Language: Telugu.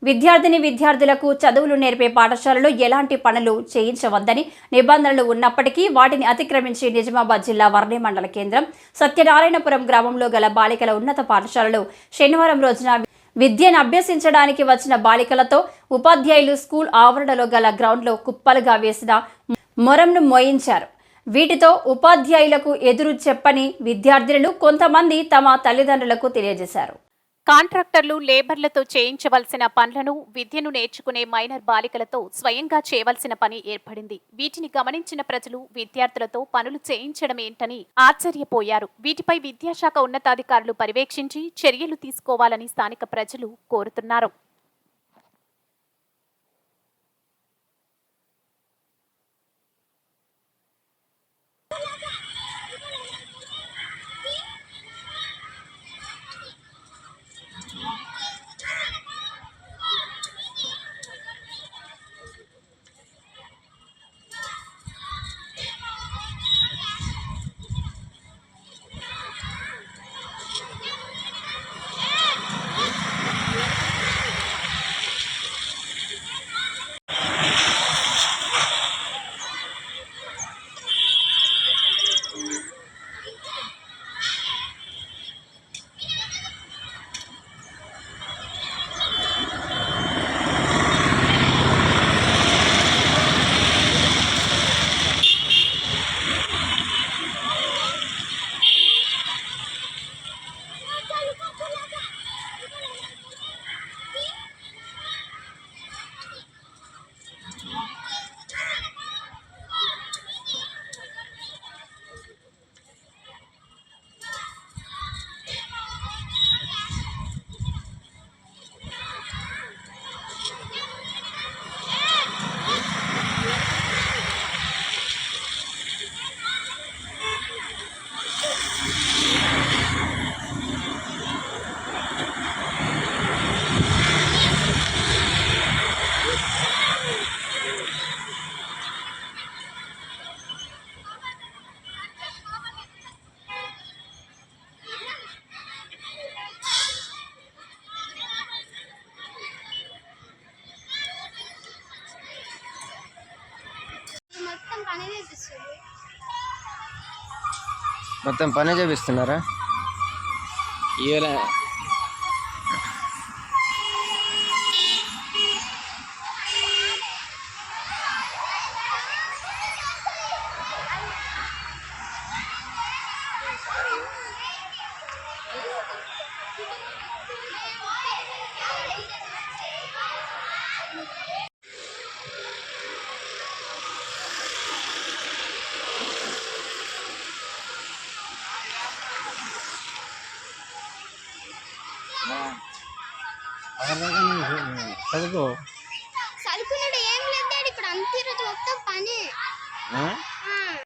విద్యార్థులకు చదువులు నేర్పే పాఠశాలలో ఎలాంటి పనులు చేయించవద్దని నిబంధనలు ఉన్నప్పటికీ వాటిని అతిక్రమించి నిజామాబాద్ జిల్లా వర్ణి మండల కేంద్రం సత్యనారాయణపురం గ్రామంలో గల బాలికల ఉన్నత పాఠశాలలో శనివారం రోజున విద్యను అభ్యసించడానికి వచ్చిన బాలికలతో ఉపాధ్యాయులు స్కూల్ ఆవరణలో గల గ్రౌండ్లో కుప్పలుగా వేసిన మొరంను మోయించారు. వీటితో ఉపాధ్యాయులకు ఎదురు చెప్పని విద్యార్థులు కొంతమంది తమ తల్లిదండ్రులకు తెలియజేశారు. కాంట్రాక్టర్లు లేబర్లతో చేయించవలసిన పనులను విద్యను నేర్చుకునే మైనర్ బాలికలతో స్వయంగా చేయవలసిన పని ఏర్పడింది. వీటిని గమనించిన ప్రజలు విద్యార్థులతో పనులు చేయించడం ఏంటని ఆశ్చర్యపోయారు. వీటిపై విద్యాశాఖ ఉన్నతాధికారులు పర్యవేక్షించి చర్యలు తీసుకోవాలని స్థానిక ప్రజలు కోరుతున్నారు. మొత్తం పని చేపిస్తున్నారా? చదువుకున్నాడు ఏం లేదు ఇప్పుడు అంత ఈరోజు మొత్తం పని